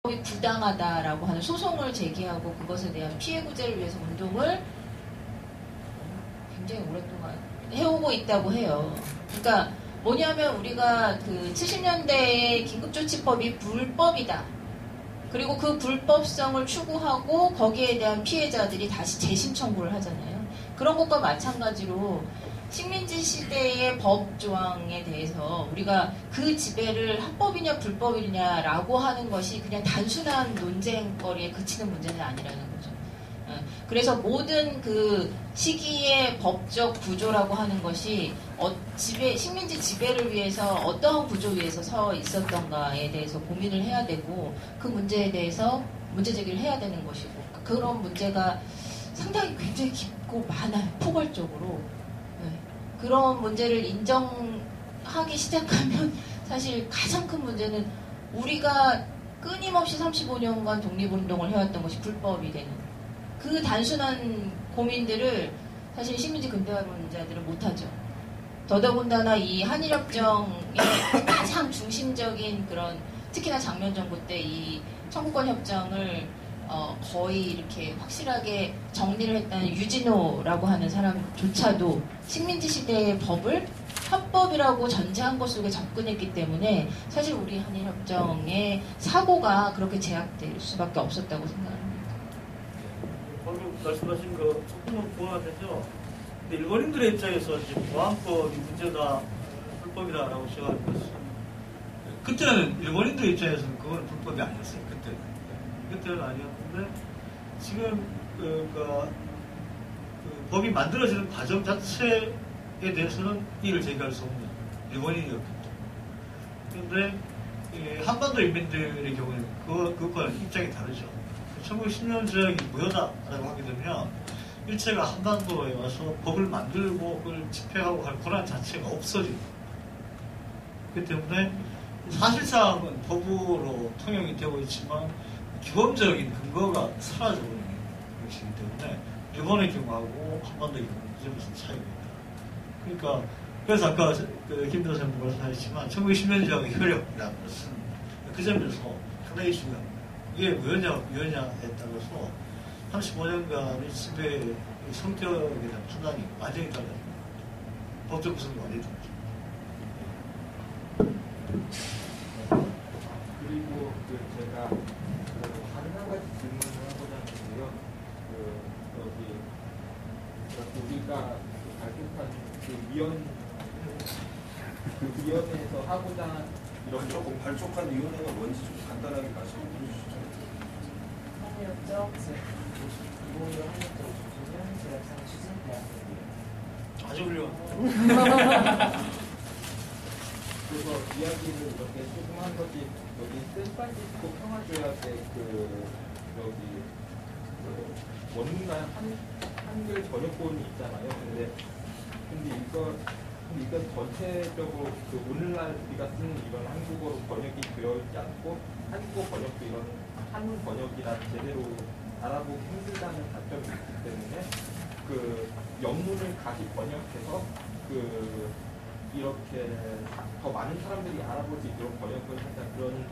법이 부당하다라고 하는 소송을 제기하고 그것에 대한 피해 구제를 위해서 운동을 굉장히 오랫동안 해오고 있다고 해요. 그러니까 뭐냐면 우리가 그 70년대의 긴급조치법이 불법이다. 그리고 그 불법성을 추구하고 거기에 대한 피해자들이 다시 재심 청구를 하잖아요. 그런 것과 마찬가지로 식민지 시대의 법 조항에 대해서 우리가 그 지배를 합법이냐 불법이냐라고 하는 것이 그냥 단순한 논쟁거리에 그치는 문제는 아니라는 거죠. 그래서 모든 그 시기의 법적 구조라고 하는 것이 식민지 지배를 위해서 어떠한 구조 위에서 서 있었던가에 대해서 고민을 해야 되고 그 문제에 대해서 문제 제기를 해야 되는 것이고 그런 문제가 상당히 굉장히 깊고 많아요. 포괄적으로. 그런 문제를 인정하기 시작하면 사실 가장 큰 문제는 우리가 끊임없이 35년간 독립운동을 해왔던 것이 불법이 되는 그 단순한 고민들을 사실 식민지 근대화론자들은 못하죠. 더더군다나 이 한일협정의 가장 중심적인 그런 특히나 장면정부 때 이 청구권 협정을 거의 이렇게 확실하게 정리를 했다는 유진호라고 하는 사람조차도 식민지 시대의 법을 합법이라고 전제한 것 속에 접근했기 때문에 사실 우리 한일협정의 사고가 그렇게 제약될 수밖에 없었다고 생각합니다. 방금 말씀하신 그 조금은 부합하죠. 근데 일본인들의 입장에서 이제 보안법이 문제다, 불법이다라고 시각하는 것은 그때는 일본인들의 입장에서는 그거는 불법이 아니었어요. 그때는 아니었는데 지금 그 법이 만들어지는 과정 자체에 대해서는 이의를 제기할 수 없는 일본인이었기 때문에 그런데 한반도 인민들의 경우에는 그것과는 입장이 다르죠. 1910년 조약이 무효다라고 하게 되면 일체가 한반도에 와서 법을 만들고 그걸 집행하고 할 권한 자체가 없어지고 그렇기 때문에 사실상은 법으로 통용이 되고 있지만 기본적인 근거가 사라져버리는 것이기 때문에 일본의 경우하고 한반도의 경우는 그 점에서 차이가 있다. 그러니까 그래서 아까 김 교수님 말씀하셨지만 1910년 조약의 효력이라는 것은 그 점에서 상당히 중요합니다. 이게 무효냐에 따라서 35년간의 지배의 성격에 대한 판단이 완전히 달라집니다. 법적 구성이 완전히 달라집니다. 그리고 제가 다른 한 가지 질문을 하고자 하는데요. 우리가 발족한 그 위원회에서 하고자 이런 조금 발족한 위원회가 뭔지 좀 간단하게 말씀해 주시죠. 한일협정 이공으로 한일협정 주시면 제약상 추진대학 아주 훌륭합니다. 그래서 이야기를 이렇게 조금 한 것이 여기 샌프란시스코 평화조약의 원문간 한글 번역본이 있잖아요. 근데 이건 전체적으로 오늘날 우리가 쓰는 이런 한국어로 번역이 되어 있지 않고 한국어 번역도 이런 한문 번역이나 제대로 알아보기 힘들다는 단점이 있기 때문에 영문을 다시 번역해서 이렇게 더 많은 사람들이 알아볼 수 있도록 번역을 한다 그런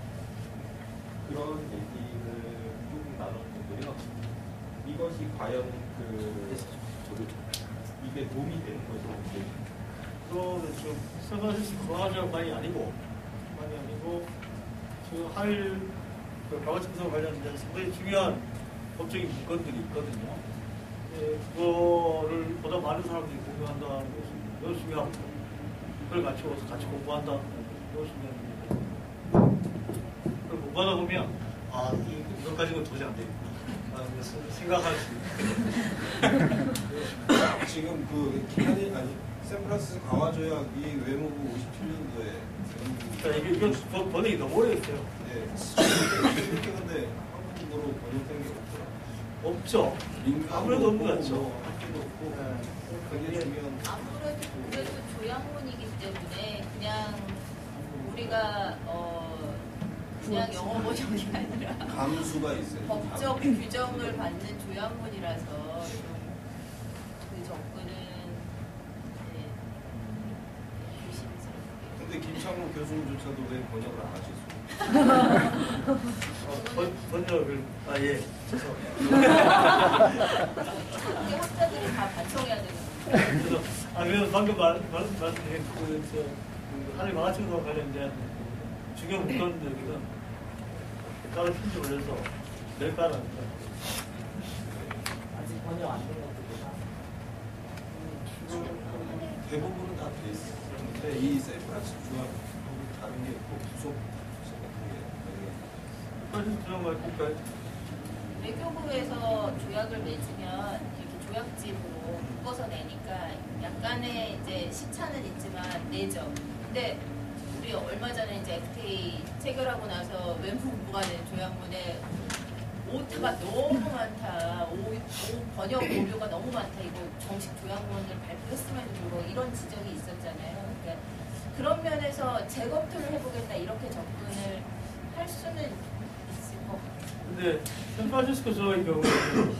얘기를 조금 나눴는데요. 이것이 과연 이게 도움이 되는 것인지. 그거는 지금 샌프란시스코 평화조약만이 아니고 지금 한일 방어침성 관련된 상당히 중요한 법적인 문건들이 있거든요. 그거를 보다 많은 사람들이 공유한다는 것이 매우 중요합니다. 그걸 같이 공부한다. 매우 중요합니다. 그걸 공부하다 보면 이것 가지고 도저히 안 되겠구나. 생각할 수 있는. 지금 샌프란시스코 강화조약이 외무부 57년도에 이게 번역이 너무 오래됐어요. 네, 이렇게 근데 한국어로 번역된 게 없죠. 아무래도 없는 것 같죠. 학교도 없고 그게 중요한. 아무래도 그래도 조약문이기 때문에 그냥 우리가 그냥 영어 번역이 아니라 감수가 있어요. 법적 규정을 받는 조약문이라서 그 접근은 조심스럽게. 근데 김창호 교수님조차도 왜 번역을 안 하셨어요? 번역을 예 죄송합니다. 이게 학자들이 다 반성해야 되는 그래서 그래서 방금 말씀드린 한일 만화책과 관련된 중요한 문건들은 따로 편집을 해서 낼 까라는데 아직 번역 안 된 것들도 다. 대부분은 다 돼 있는데 이 샌프란시스코 중앙하고 다른 게 또 부속 사실 그런 거 볼까요? 외교부에서 조약을 맺으면 이렇게 조약집으로 묶어서 내니까 약간의 이제 시차는 있지만 내죠. 근데 우리 얼마 전에 이제 FTA 체결하고 나서 외무부가 낸 조약문에 오타가 너무 많다. 번역 오류가 너무 많다. 이거 정식 조약문을 발표했으면 좋고 이런 지적이 있었잖아요. 그러니까 그런 면에서 재검토를 해보겠다 이렇게 접근을 할 수는 있을 것 같아요. 근데 샌프란시스코 조의 경우는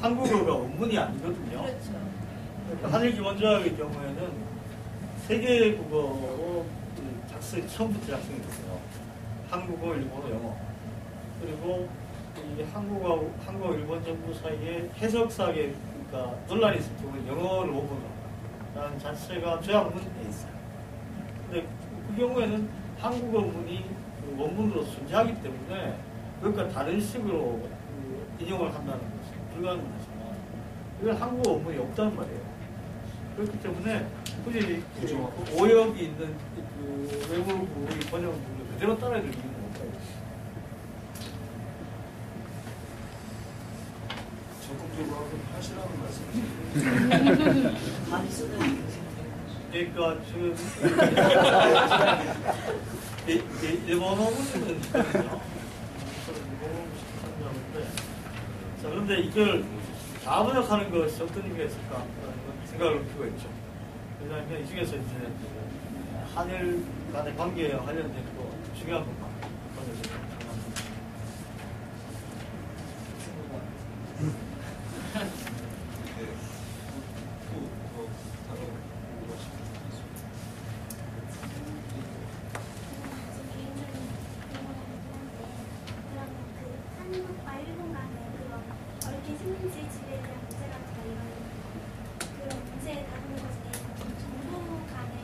한국어가 원문이 아니거든요. 그렇죠. 한일 기본조약의 경우에는 세계 국어로 처음부터 작성이 됐어요. 한국어, 일본어, 영어. 그리고 이 한국어, 일본 정부 사이에 해석사에 그러니까 논란이 있을 경우에 영어를 원문으로 자체가 조약문에 있어요. 근데 그 경우에는 한국어 문이 원문으로 존재하기 때문에 그것과 다른 식으로 인용을 한다는 것은 불가능하지만 이건 한국어 원문이 없단 말이에요. 그렇기 때문에 굳이 오역이 있는 그 외국어의 번역문을 그대로 따라야 될 이유는 없어요. 적극적으로 한번 하시라는 말씀이시죠. 많이 쓰는 그러니까 지금 일본어 문제는 있거든요. 자, 그런데 이걸 다 번역하는 것이 어떤 의미가 있을까? 생각을 할 필요가 있죠. 왜냐하면 이 중에서 이제 한일 간의 관계에 관련된 거 중요한 것만 번역을 한국과 일본 간의 그런 얽힌 식민지 지배에 대한 문제 같은 그런 문제에 다루는 것에 대해서 정부 간의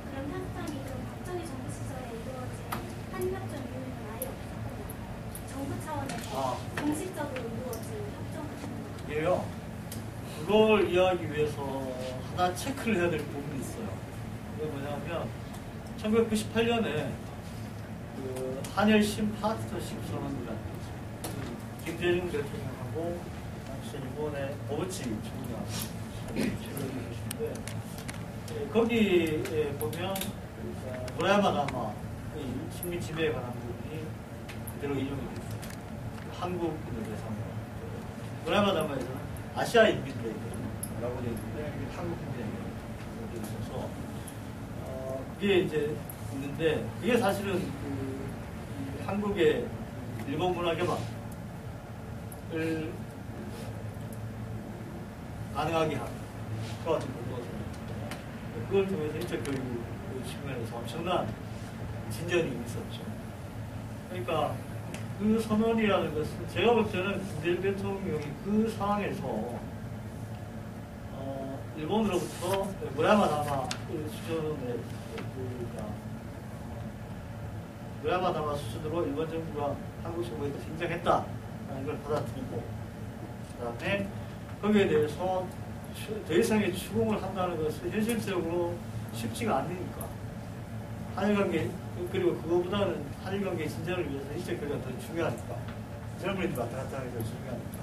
그런 협상이 그런 박정희 정부 시절에 이루어진 한일협정 이후에는 아예 없었거든요. 정부 차원에서 공식적으로 이루어진 협정 같은 거. 이게요. 그걸 이해하기 위해서 하나 체크를 해야 될 부분이 있어요. 그게 뭐냐면 1998년에 그 한일 심파트너십 선언이라는 거죠. 김대중 대통령하고 당시 일본의 오부치 총리가 최근에 계신데 거기에 보면 무라야마 나마의 식민 지배에 관한 부분이 그대로 인용이 되어 있어요. 한국인을 대상으로. 무라야마 나마에서는 아시아 인민대회라고 되어 있는데 한국 인민대회라고 되어 있어서 그게 이제 있는데 그게 사실은 그 한국의 일본 문화 개방을 가능하게 하는 그와 같은 거거든요. 그걸 통해서 인적 교육 측면에서 엄청난 진전이 있었죠. 그러니까 그 선언이라는 것은 제가 볼 때는 김대중 대통령이 그 상황에서 일본으로부터 무라야마 나마 수준의 무라야마 나마 수준으로 일본 정부가 한국 정부에 인정했다라는 걸 받아들이고 그 다음에 거기에 대해서 더 이상의 추궁을 한다는 것은 현실적으로 쉽지가 않으니까 한일관계 그리고 그거보다는 한일관계 진전을 위해서 인적 교류가 더 중요하니까 젊은이들 왔다 갔다 하는 게 더 중요하니까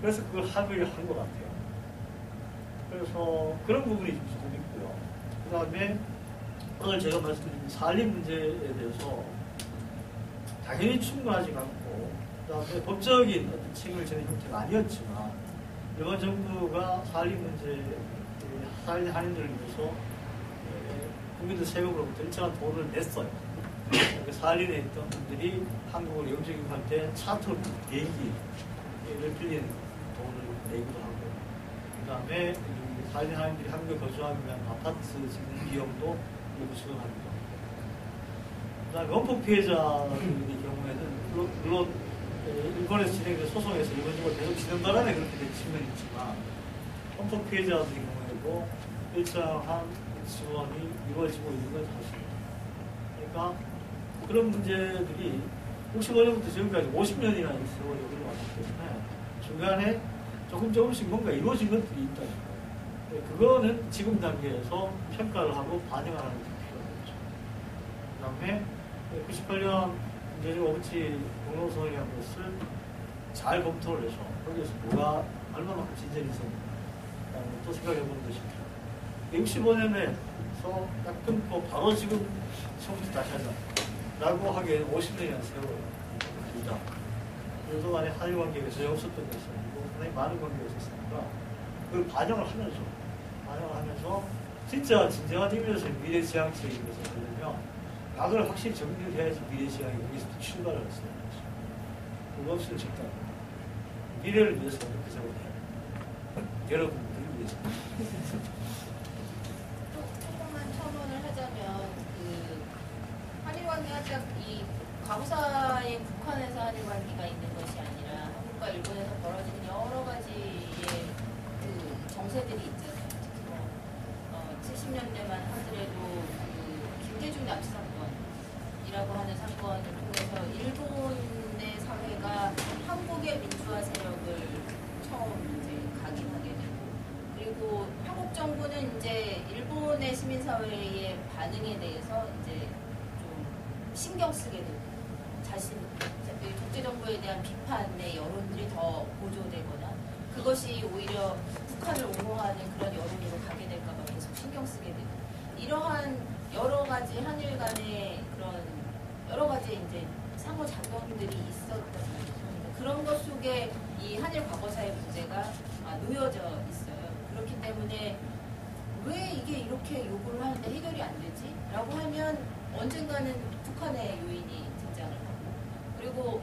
그래서 그걸 합의를 한 것 같아요. 그래서 그런 부분이 조금 있고요. 그 다음에 오늘 제가 말씀드린 산림 문제에 대해서 당연히 충분하지 않고 그 다음에 법적인 어떤 책임을 지는 형태가 아니었지만 일본 정부가 산림 문제, 산림 한인들을 위해서 국민들 세금으로부터 일정한 돈을 냈어요. 산림에 있던 분들이 한국을 영주행할 때 차트로 비행기를 빌리는 돈을 내기도 하고 그 다음에 산림 한인들이 한국에 거주하기 위한 아파트 짓는 비용도 일부 지원하기도 하고 그다음에 원폭 피해자들의 경우에는 물론 일본에서 진행된 소송에서 일본적으로 계속 진행 바람에 그렇게 된 측면이 있지만 원폭 피해자들의 경우에도 일정한 지원이 이루어지고 있는 건 사실입니다. 그러니까 그런 문제들이 65년부터 지금까지 50년이라는 세월이 흘러왔기 때문에 중간에 조금씩 뭔가 이루어진 것들이 있다. 그거는 지금 단계에서 평가를 하고 반영하는 필요가 있죠. 그 다음에 98년 문제적 오브치 공동선언이라는 것을 잘 검토를 해서 거기에서 뭐가 얼마만큼 진전이 있었는가 또 생각해보는 것이 필요합니다. 65년에서 딱 끊고 바로 지금 처음부터 다시 하자 라고 하기에는 50년이라는 세월이다. 그동안에 한일 관계가 전혀 없었던 것이 아니고 상당히 많은 관계가 있었으니까 그걸 반영을 하면서 진짜 진정한 의미에서 미래지향책에 대해서 하려면 약을 확실히 정리를 해야지 미래지향이 여기서 출발을 할 수 있는 것이죠. 그거 없이는 절대 안 됩니다. 미래를 위해서 그렇게 생각해야 돼요. 여러분들을 위해서. 조금만 첨언을 하자면 한일 관계가 딱 이 과거사에 국한해서 한일 관계가 있는 것이 아니라 한국과 일본에서 벌어지는 여러 가지의 정세들이 있잖아요. 특히 70년대만 하더라도 김대중 납치 사건이라고 하는 사건을 통해서 일본의 사회가 한국의 민주화 세력을 처음 이제 각인하게 되고, 그리고 한국 정부는 이제 일본의 시민사회의 반응에 대해서 이제 좀 신경 쓰게 되고, 자신 독재 정부에 대한 비판의 여론들이 더 고조되거나 그것이 오히려 북한을 옹호하는 그런 여론으로 가게 될까봐 계속 신경 쓰게 되고, 이러한 여러 가지 한일 간의 그런 여러 가지 이제 상호작용들이 있었던 그런 것 속에 이 한일 과거사의 문제가 놓여져 있어요. 그렇기 때문에 왜 이게 이렇게 요구를 하는데 해결이 안 되지? 라고 하면 언젠가는 북한의 요인이 등장을 하고, 그리고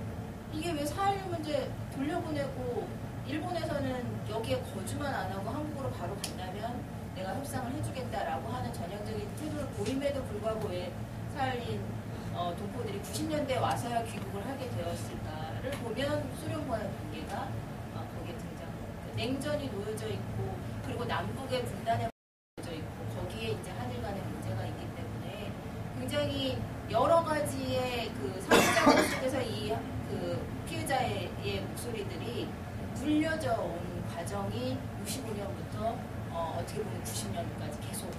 이게 왜 4.16 문제 돌려보내고 일본에서는 여기에 거주만 안 하고 한국으로 바로 간다면 내가 협상을 해주겠다라고 하는 전형적인 태도를 보임에도 불구하고 왜 4.16 동포들이 90년대에 와서야 귀국을 하게 되었을까를 보면 소련과의 관계가 거기에 등장합니다. 냉전이 놓여져 있고, 그리고 남북의 분단에 놓여져 있고, 거기에 이제 한일 간의 문제가 있기 때문에 굉장히 여러 가지의 그 상식작용 속에서 이 피해자의 목소리들이 물려져 온 과정이 65년부터 어떻게 보면 90년까지 계속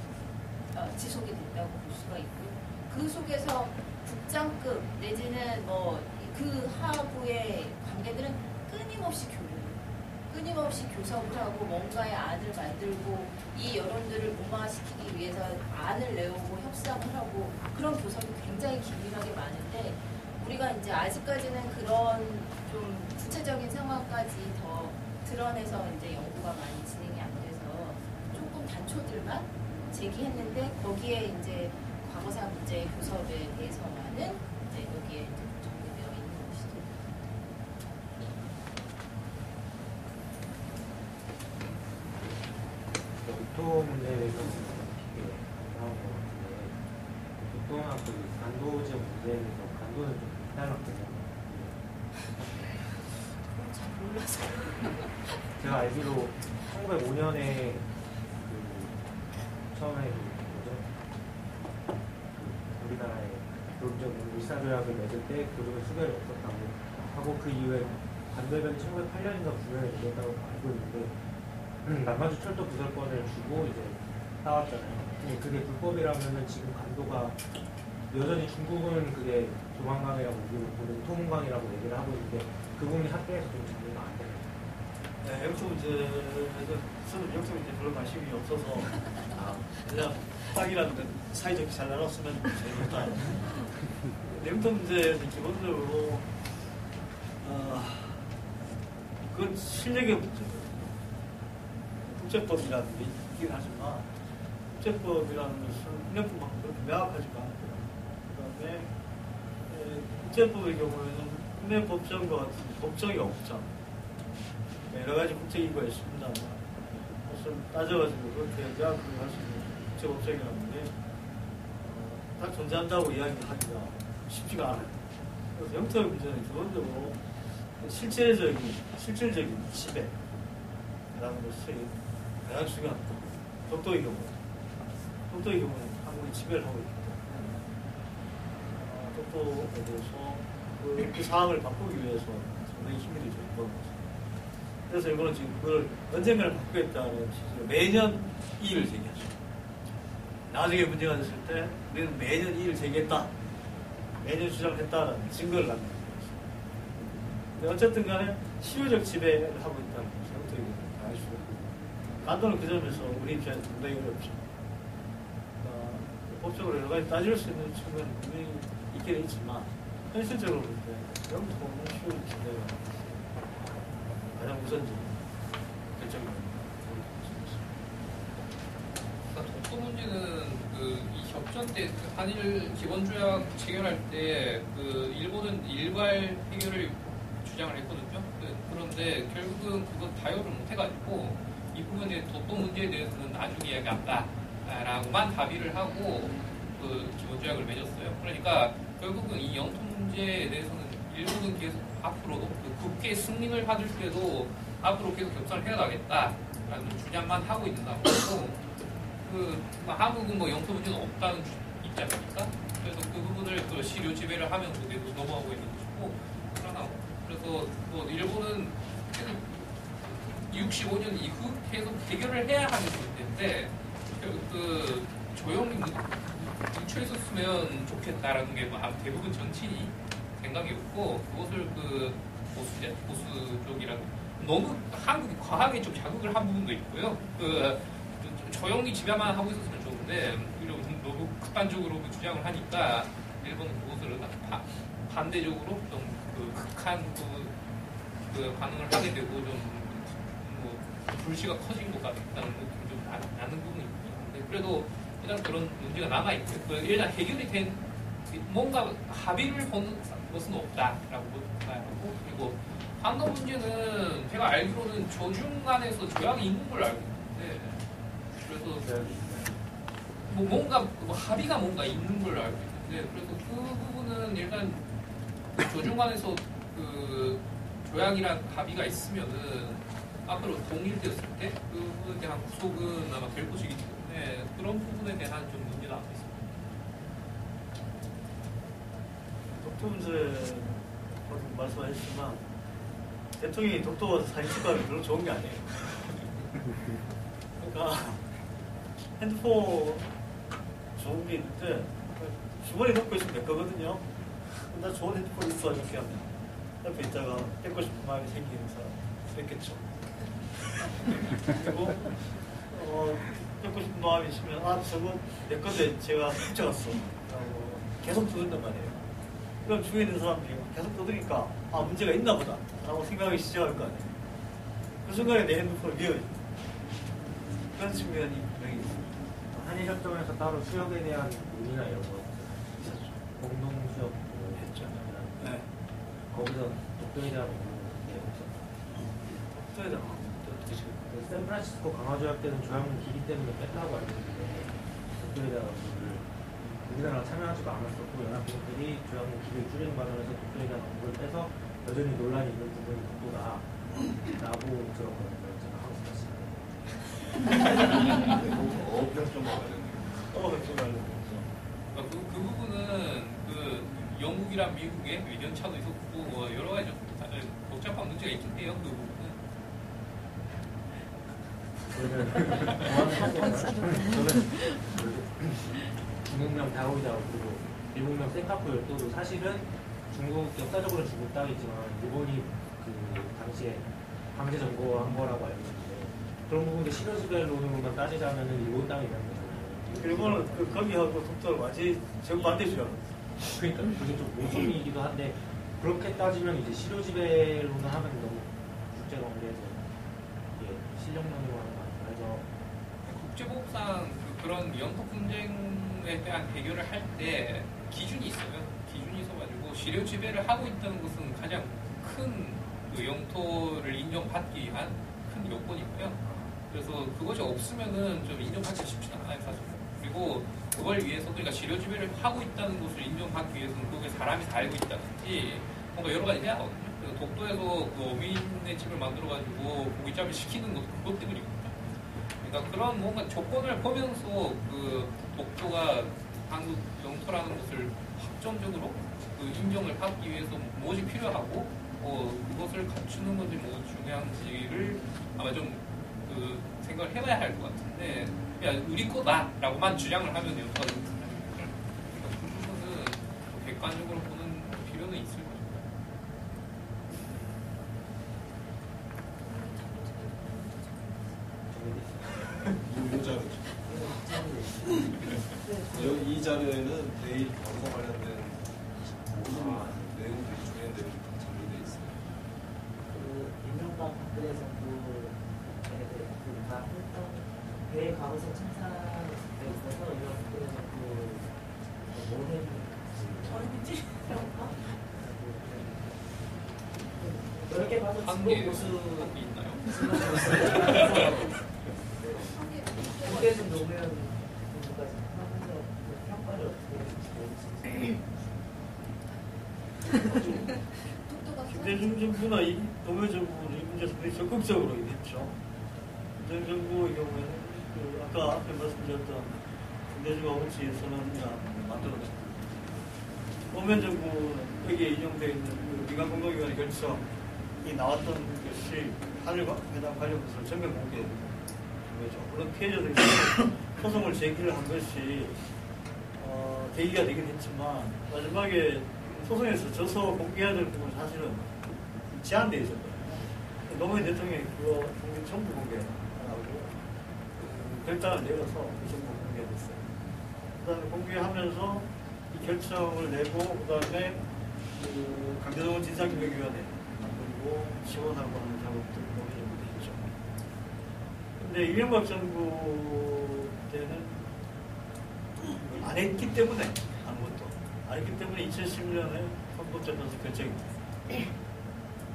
지속이 됐다고 볼 수가 있고요. 그 속에서 국장급 내지는 그 하부의 관계들은 끊임없이 교섭을 하고 뭔가의 안을 만들고 이 여론들을 무마시키기 위해서 안을 내오고 협상을 하고 그런 교섭이 굉장히 긴밀하게 많은데, 우리가 이제 아직까지는 그런 좀 구체적인 상황까지 더 드러내서 이제 연구가 많이 진행이 안 돼서 조금 단초들만 제기했는데, 거기에 이제 과거사 문제의 교섭에 대해서만은 이제 여기에 정리되어 있는 것이죠. 독도 문제에 대해서 나온 것 같은데, 독도나 간도 지역 문제에 대해서 간도는 좀 달랐거든요. 잘 몰라서. 제가 알기로 1905년에 처음에 우리나라에 교육적 일사조약을 맺을 때 교육의 수결이 없었다고 하고, 그 이후에 간도해변이 1908년인가 9년에 되었다고 알고 있는데, 남만주 철도 부설권을 주고 이제 따왔잖아요. 그게 불법이라면은 지금 간도가 여전히 중국은 그게 조만강이라고 우리는 토문강이라고 얘기를 하고 있는데, 그 부분이 학계에서 좀 정리가 안 됩니다. 네, 영토 문제에서 저는 영토 문제에 별로 관심이 없어서 그냥 땅이라는 건 사이좋게 잘 나눴으면 제일 좋다. 영토 문제는 기본적으로 그건 실력의 문제예요. 국제법이라는 게 있긴 하지만 국제법이라는 것은 국내법만큼 그렇게 명확하지가 않고요. 그 다음에 국제법의 경우에는 국내 법정과 같은 법정이 없잖아요. 여러 가지 국제기구가 있습니다. 그것을 따져가지고 그렇게 명확하게 할 수 있는 국제법정이라는 게 딱 존재한다고 이야기하기가 쉽지가 않아요. 그래서 영토의 문제는 기본적으로 실질적인 지배, 그다음에 것이 가장 중요한 독도의 경우는 한국이 지배를 하고 있기 때문에 독도에 대해서 그 상황을 바꾸기 위해서 상당히 힘이 들죠. 그래서 일본은 지금 그걸 언젠가를 바꾸겠다는 취지로 매년 이의를 제기하죠. 나중에 문제가 됐을 때 우리는 매년 이의를 제기했다. 매년 주장을 했다는 증거를 남기고 있습니다. 근데 어쨌든 간에 실효적 지배를 하고 있다는 것을 영토에 알수록 간도는 그 점에서 우리 입장에서 굉장히 어렵죠. 그러니까 법적으로 여러 가지 따질 수 있는 측면은 분명히 있긴 있지만 현실적으로 볼 때 영토는 실효적 지배가 가장 우선적인 결정입니다. 독도 문제는 이 협정 때 한일 기본조약 체결할 때 일본은 일괄 해결을 주장을 했거든요. 그런데 결국은 그거 타협을 못 해가지고 이 부분에 독도 문제에 대해서는 나중에 이야기한다라고만 합의를 하고 기본조약을 맺었어요. 그러니까 결국은 이 영토 문제에 대해서는 일본은 계속 앞으로도 국회 승인을 받을 때도 앞으로 계속 협상을 해나가겠다라는 주장만 하고 있는다고 하고 한국은 영토 문제는 없다는 입장이니까 그래서 그 부분을 실효 지배를 하면서 계속 넘어가고 있는 것이고 그래서 일본은 계속 65년 이후 계속 해결을 해야 하는 문제인데 조용히 묻혀 있었으면 좋겠다라는 게 대부분 정치인이 생각이었고 그것을 보수 쪽이랑 너무 한국이 과하게 좀 자극을 한 부분도 있고요. 조용히 지배만 하고 있었으면 좋은데 너무 극단적으로 주장을 하니까 일본은 그것을 반대적으로 좀 극한 반응을 하게 되고 좀 불씨가 커진 것 같다는 느낌이 좀 나는 부분이 있는데 그래도 일단 그런 문제가 남아 있고 일단 해결이 된 뭔가 합의를 보는 것은 없다라고 생각하고 그리고 한도 문제는 제가 알기로는 조중 간에서 조약이 있는 걸로 알고 있는데 그래서 뭔가 합의가 뭔가 있는 걸로 알고 있는데 그래서 그 부분은 일단 조중 간에서 조약이란 합의가 있으면은 앞으로 동일되었을 때 그 부분에 대한 구속은 아마 될 것이기 때문에 그런 부분에 대한 좀 문제가 남아 있습니다. 독도 문제 말씀하셨지만 대통령이 독도 와서 사진 찍어하면 별로 좋은 게 아니에요. 그러니까 핸드폰 좋은 게 있는데 주머니에 넣고 있으면 될 거거든요. 나 좋은 핸드폰 있어 이렇게 하면 옆에 있다가 뺏고 싶은 마음이 생기는 사람 뺏겠죠. 그리고 뺏고 싶은 마음이 있으면 저거 내 건데 제가 훔쳐갔어 라고 계속 두든단 말이에요. 그럼 주위에 있는 사람들이 계속 떠드니까 문제가 있나 보다 라고 생각하기 시작할 거 아니에요. 그 순간에 내 핸드폰을 미워요. 그런 측면이 분명히 있습니다. 한일협정에서 따로 수역에 대한 논의나 이런 거 있었죠. 공동수역 했죠. 네. 거기서 독도에 대한 논의는 없었죠. 독도에 대한 어떻게 지금 샌프란시스코 강화조약 때는 조약문 길이 때문에 뺐다고 알고 있는데 독도에 대한 언급을 우리나라가 참여하지도 않았었고 연합국들이 조약문 길이를 줄이는 과정에서 독도에 대한 언급을 빼서 여전히 논란이 있는 부분이 독도다라고 들었거든요. 제가 한국 사실. 어평점만 그 부분은 영국이랑 미국의 외견차도 있었고 여러 가지 복잡한 문제가 있긴 해요. 그 부분은. 저는 중국명 다오이다오 그리고 일본명 센카쿠 열도도 사실은 역사적으로는 중국 땅이지만 일본이 당시에 강제 점거한 거라고 알고 있는데 그런 부분도 실효지배론으로만 따지자면은 일본 땅이라는 거잖아요. 일본은 거기하고 독도를 완전히 정반대죠. 그러니까 그게 좀 모순이기도 한데 그렇게 따지면 이제 실효지배론을 하면 너무 국제관계에서 이게 실력론으로 하는 거 아닌가 해서 국제법상 그런 영토 분쟁에 대한 해결을 할 때 기준이 있어요. 기준이 있어가지고 실효 지배를 하고 있다는 것은 가장 큰 영토를 인정받기 위한 큰 요건이고요. 그래서 그것이 없으면은 좀 인정받기 쉽지 않아요, 사실. 그리고 그걸 위해서 그러니까 치료 지배를 하고 있다는 것을 인정하기 위해서는 그게 사람이 다 알고 있다든지 뭔가 여러 가지 해야 하거든요. 그래서 독도에서 그 어민의 집을 만들어가지고 고깃잡이 시키는 것도 그것 때문이거든요. 그러니까 그런 뭔가 조건을 보면서 그 독도가 한국 영토라는 것을 확정적으로 그 인정을 받기 위해서 무엇이 필요하고 그것을 갖추는 건지 뭐 중요한지를 아마 좀 그 생각을 해봐야 할 것 같은데 그냥 우리 거다라고만 주장을 하면 영토가 되는 거죠. 그러니까 그 부분은 객관적으로 보는 필요는 있을 거죠. 이 자료에는 내일 방송 관련된 모든 내용들이 중요한 내용들이 다 정리되어 있어요. 그 이명박 박근혜 정부에 대해서 했던 배 과거성 청산에 있어서 이명박 박근혜 정부 모든 어린이집 넓게 봐서 한계 보수 있나요? 국회 좀 노무현 정부까지 하면서 평가를 어떻게 김대중 정부나 노무현 정부는 이 문제 상당히 적극적으로 임했죠. 김대중 정부의 경우에는 그 아까 앞에 말씀드렸던 김대중 아버지에서는 그냥 만들어냈고 노무현 정부는 여기에 인용되어 있는 그 민간공동기관의 결정이 나왔던 것이 한일 회담 관련 것을 전면 공개한 거죠. 물론 피해자들이 소송을 제기를 한 것이 계기가 되긴 했지만 마지막에 소송에서 져서 공개해야 될 부분은 사실은 제한되어 있었거든요. 노무현 대통령이 그거 전부 공개하고 결단을 내려서 전부 공개됐어요. 그 다음에 공개하면서 이 결정을 내고 그 다음에 그 강제동원 진상규명위원회 만들고 지원하고 하는 작업들 노무현 정부도 했죠. 근데 이명박 정부 때는 안 했기 때문에 아무것도 안 했기 때문에 2010년에 헌법재판소 결정입니다.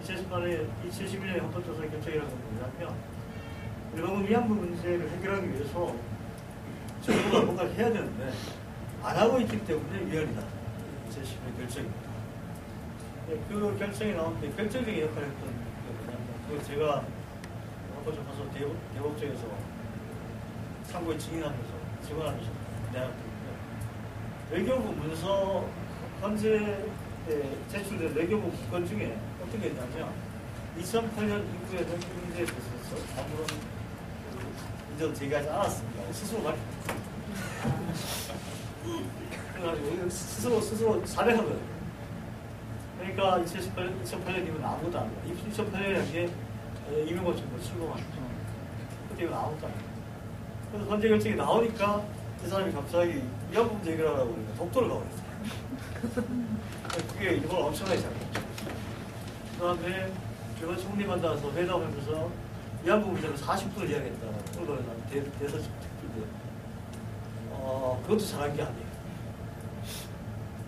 2011년에 헌법재판소 결정이라는 건 뭐냐면 일본군 위안부 문제를 해결하기 위해서 정부가 뭔가를 해야 되는데 안 하고 있기 때문에 위헌이다. 2010년 결정입니다. 그 결정이 나오는데 결정적인 역할을 했던 게 뭐냐면 그 제가 헌법재판소 대법정에서 참고에 증인하면서 지원하면서 내놨거든요. 외교부 문서 현재 제출된 외교부 문건 중에 어떤 게 있냐면 2008년 이후에 외교 문제에 있어서 아무런 문제도 제기하지 않았습니다. 스스로 그래가지고 스스로 자백한 거예요. 그러니까 2008년 이후는 아무것도 안 돼요. 2008년이라는 게 이명박 정부 출범한 거죠. 그때 이건 아무것도 안 돼요. 그래서 헌재 결정이 나오니까 이 사람이 갑자기 위안부 문제 해결하라고 그러니까 독도를 가버렸어요. 그게 일본을 엄청나게 잘했죠. 그 다음에 제가 총리 만나서 회담하면서 위안부 문제를 40분을 이야기했다. 그걸 대서 특필인데 그것도 잘한 게 아니에요.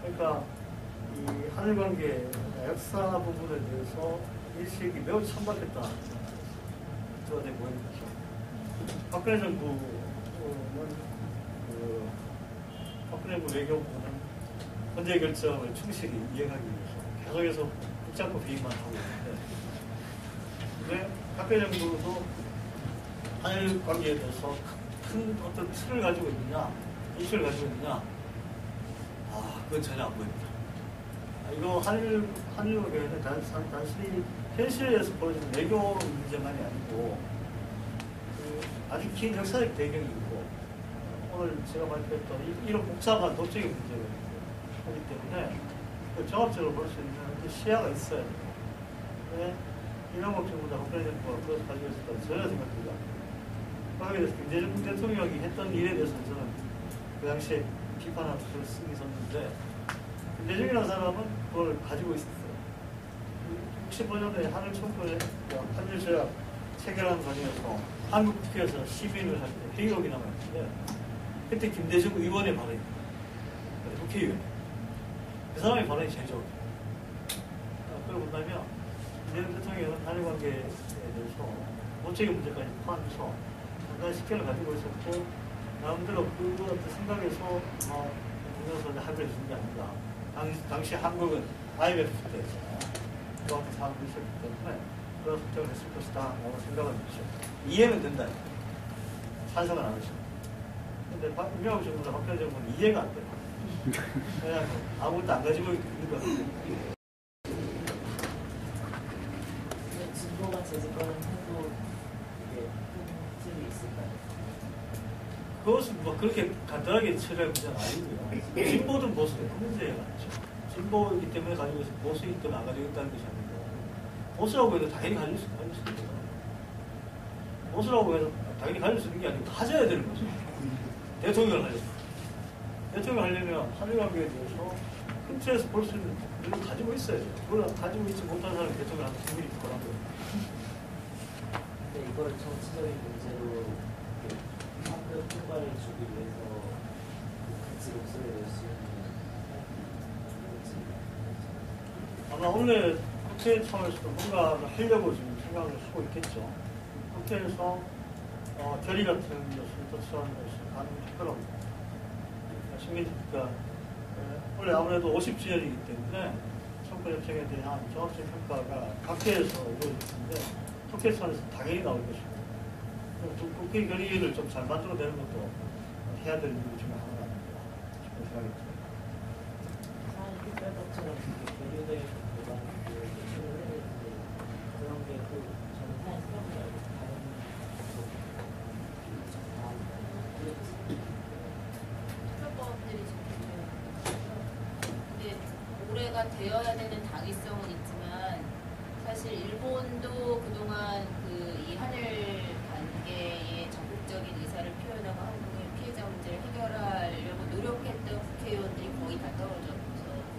그러니까 이 한일 관계 역사 부분에 대해서 인식이 매우 천박했다. 드러내 보이는 거죠. 박근혜 정부는 박근혜 정부 외교부는 헌재 결정을 충실히 이행하기 위해서 계속해서 국장법 회의만 하고 있는데, 근데 박근혜 정부도 한일 관계에 대해서 큰 어떤 틀을 가지고 있느냐, 이슈를 가지고 있느냐, 그건 전혀 안 보입니다. 이거 한일 관계는 단순히 현실에서 벌어지는 외교 문제만이 아니고 아주 긴 역사적 배경이 있고 오늘 제가 발표했던 이런 복잡한 도적인 문제가 있기 때문에 종합적으로 볼 수 있는 시야가 있어야 돼요. 근데 이명박 정부나 박근혜 정부가 그것을 가지고 있었다고 전혀 생각하지 않고 거기에 대해서 김대중 대통령이 했던 일에 대해서는 저는 그 당시에 비판하고 그걸 쓰기 있었는데 김대중이라는 사람은 그걸 가지고 있었어요. 65년에 한일 총회, 한일 조약 체결하는 과정에서 한국 국회에서 시민을 할 때 회의록이 남아있는데 그때 김대중 의원의 발언입니다. 국회의원. 그 사람의 발언이 제일 좋아요. 그걸 본다면 김대중 대통령은 한일 관계에 대해서 모적인 문제까지 포함해서 상당히 식견을 가지고 있었고 나름대로 그 생각에서 동료선에 합의를 준 게 아닌가. 당시 한국은 IMF 때였잖아요. 그런 사람도 있었기 때문에 그런 선택을 했을 것이다 라고 생각을 했죠. 이해는 된다. 찬성은 안 했죠. 근데 이명박 정부나 박근혜 정부는 이해가 안 돼요. 그냥 아무것도 안 가지고 있는 것 같아요. 진보가 재집권을 해도 이게 큰 틀이 있을까요? 그것은 뭐 그렇게 간단하게 처리할 문제는 아니고요. 진보든 보수든 그 문제가 아니죠. 진보이기 때문에 가지고 있어 보수이기 때문에 안 가지고 있다는 것이 아니고 보수라고 해도 당연히 가질 수 있는 거죠. 보수라고 해서 당연히 가질 수 있는 게 아니고 가져야 되는 거죠. 대통령을 하려면. 대통령을 하려면 한일관계에 대해서 큰 틀에서 볼 수 있는 걸 가지고 있어야죠. 그걸 가지고 있지 못한 사람이 대통령한테 충분히 부과한 거예요. 근데 이거를 정치적인 문제로 한국 통과를 주기 위해서 같이 목소리를 낼 수 있는 아마 오늘 국회 차원에서도 뭔가를 하려고 지금 생각을 하고 있겠죠. 국회에서 결의 같은 것을 도출하는 것이 가능한 특별합니다. 시민들과 원래 아무래도 50주년이기 때문에 정권협정에 대한 종합적 평가가 각계에서 이루어졌는데 국회 차원에서 당연히 나올 것이고 국회 결의를 좀 잘 만들어내는 것도 해야 될 일 중에 하나가 아닌가 싶은 생각이 듭니다. 사실 특별법처럼 교류대 보다 제출을 해야 되는데 그런 게 또 저는 사실 생각보다 다른 특별법들이 근데 올해가 되어야 되는 당위성은 있지만 사실 일본도 그동안 이 한일 관계의 적극적인 의사를 표현하고 한국의 피해자 문제를 해결하려고 노력했던 국회의원들이 거의 다 떨어져서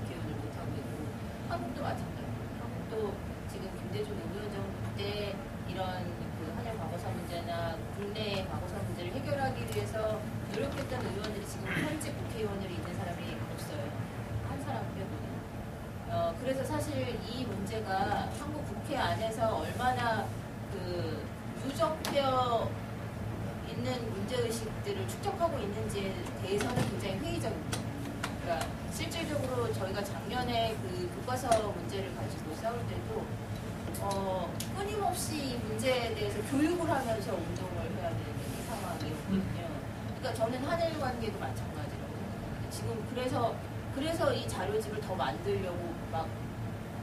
국회의원을 못하고 있고 한국도 마찬가지예요. 한국도 지금 김대중 노무현 정부 때 이런 한일 과거사 문제나 국내의 과거사 문제를 해결하기 위해서 노력했던 의원들이 지금 현재 국회의원으로 있는 사람이 없어요. 한 사람 빼고는. 그래서 사실 이 문제가 한국 국회 안에서 얼마나 누적되어 있는 문제의식들을 축적하고 있는지에 대해서는 굉장히 회의적입니다. 그러니까 실질적으로 저희가 작년에 교과서 문제를 가지고 싸울 때도 끊임없이 이 문제에 대해서 교육을 하면서 운동을 해야 되는 상황이었거든요. 그러니까 저는 한일 관계도 마찬가지라고 생각합니다. 지금 그래서 이 자료집을 더 만들려고 막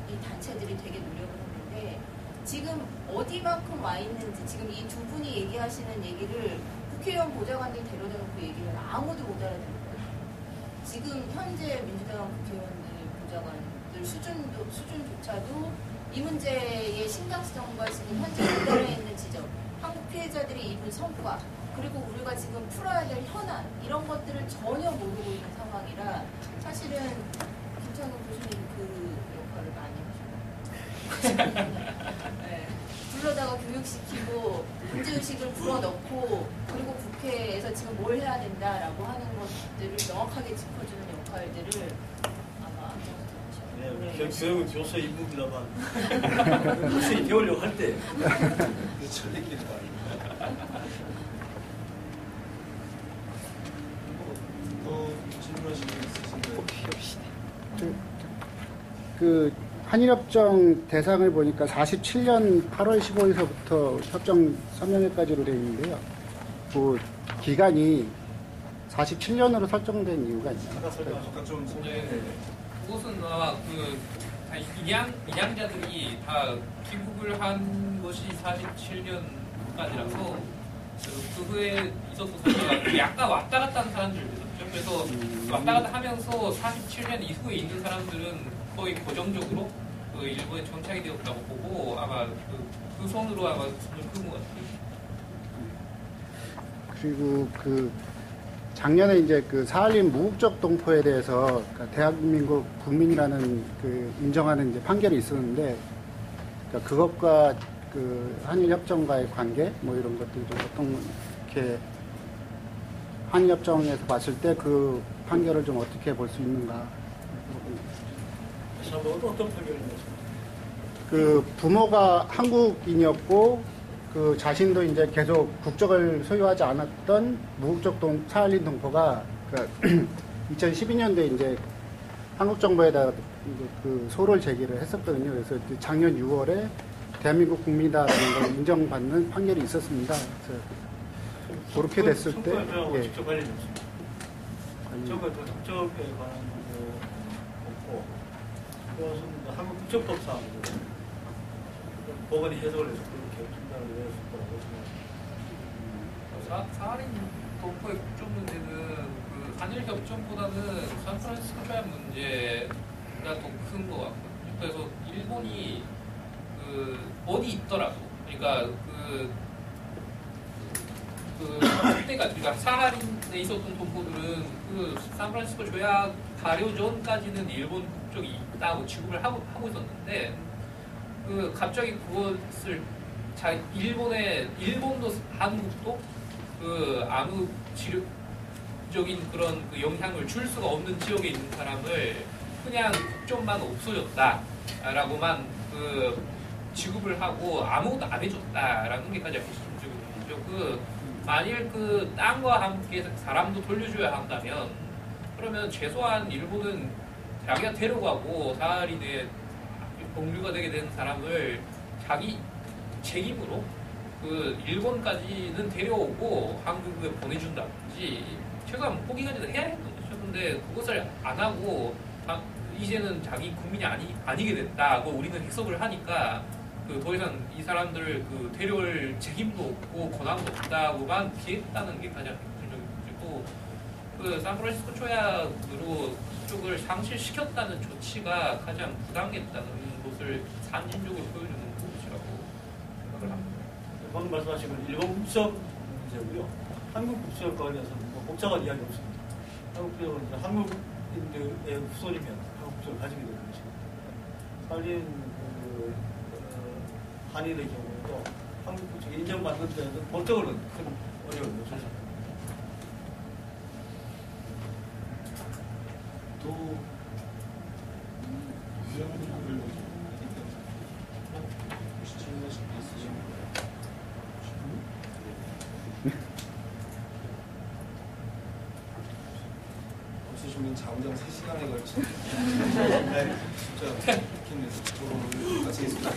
이 단체들이 되게 노력을 했는데 지금 어디만큼 와 있는지 지금 이 두 분이 얘기하시는 얘기를 국회의원 보좌관들 데려다 놓고 얘기하면 아무도 못 알아듣는 거예요. 지금 현재 민주당 국회의원들 보좌관들 수준조차도 이 문제의 심각성과 지금 현재 우리나라에 있는 지점, 한국 피해자들이 입은 성과, 그리고 우리가 지금 풀어야 될 현안 이런 것들을 전혀 모르고 있는 상황이라 사실은 김창훈 교수님 그 역할을 많이 하셔요. 네. 불러다가 교육시키고 문제의식을 불어넣고 그리고 국회에서 지금 뭘 해야 된다라고 하는 것들을 명확하게 짚어주는 역할들을 아마 네, 교육은 교수의 임무입니다만 학생이 배우려고 할 때 철리기는 아닙니다. 질문하시는 게 있으신가요? 그 한일협정 대상을 보니까 47년 8월 15일서부터 협정 서명회까지로 되어 있는데요. 그 기간이 47년으로 설정된 이유가 있나요? 아까 좀 설명해. 그것은 아마 입양자들이 다 귀국을 한 것이 47년까지라서 그 후에 있었던 사람들 약간 왔다 갔다 한 사람들이 있었죠. 그래서 왔다 갔다 하면서 47년 이후에 있는 사람들은 거의 고정적으로 일본에 정착이 되었다고 보고 아마 그 손으로 아마 손을 끄는 것 같아요. 그리고 작년에 이제 4.16 무국적 동포에 대해서 대한민국 국민이라는 인정하는 이제 판결이 있었는데 그것과 한일 협정과의 관계 뭐 이런 것들이 좀 어떻게 한일 협정에서 봤을 때 그 판결을 좀 어떻게 볼 수 있는가? 어떤 판결을 내셨나요? 부모가 한국인이었고 그 자신도 이제 계속 국적을 소유하지 않았던 무국적 사할린 동포가 그 2012년도에 이제 한국 정부에다 그 소를 제기를 했었거든요. 그래서 작년 6월에 대한민국 국민이다라는 걸 인정받는 판결이 있었습니다. 그래서 그렇게 됐을 때, 청구에 예. 직접 관련이 없습니다. 청구에 국적에 관한 거 없고, 그것은 한국 국적법상 법원이 해석을 해서 그렇게 판단을 내렸을 거라고 생각합니다. 사할린 동포의 국적 문제는 그 한일 협정보다는 샌프란시스코 조약 문제가 더 큰 것 같거든요. 그래서 일본이 그 어디 있더라도, 그러니까 그때가 그러니까 사할린에 있었던 동포들은 그 샌프란시스코 조약 발효 전까지는 일본 국적이 있다고 취급을 하고 있었는데. 그 갑자기 그것을 일본도 한국도 그 아무 지력적인 그런 그 영향을 줄 수가 없는 지역에 있는 사람을 그냥 국적만 없어졌다라고만 그 취급을 하고 아무것도 안 해줬다라는 게 가장 핵심적인 문제죠. 그 만일 그 땅과 함께 사람도 돌려줘야 한다면 그러면 최소한 일본은 자기가 데려가고 사할린에 공류가 되게 된 사람을 자기 책임으로 그 일본까지는 데려오고 한국에 보내준다든지 최소한 포기까지도 해야 했던 거죠. 근데 그것을 안 하고 이제는 자기 국민이 아니게 됐다고 우리는 해석을 하니까 그 더 이상 이 사람들을 그 데려올 책임도 없고 권한도 없다고만 피했다는 게 가장 핵심적인 문제고 그 샌프란시스코 조약으로 그쪽을 상실시켰다는 조치가 가장 부당했다는 것을 산진적으로 보여주는 것이라고 생각을 합니다. 방금 말씀하신 건 일본 국적 문제고요. 한국 국적과 관련해서 뭐 복잡한 이야기 없습니다. 한국 국적은 이제 한국인들의 후손이면 한국 국적을 가지게 되는 것입니다. 사할린 한일의 경우에도 한국 국적이 인정받는 데는 법적으로는 큰 어려움이 없었습니다. 또 없으시면 장장 3시간에 걸친 진짜 좋겠네요. 저로 마치겠습니다.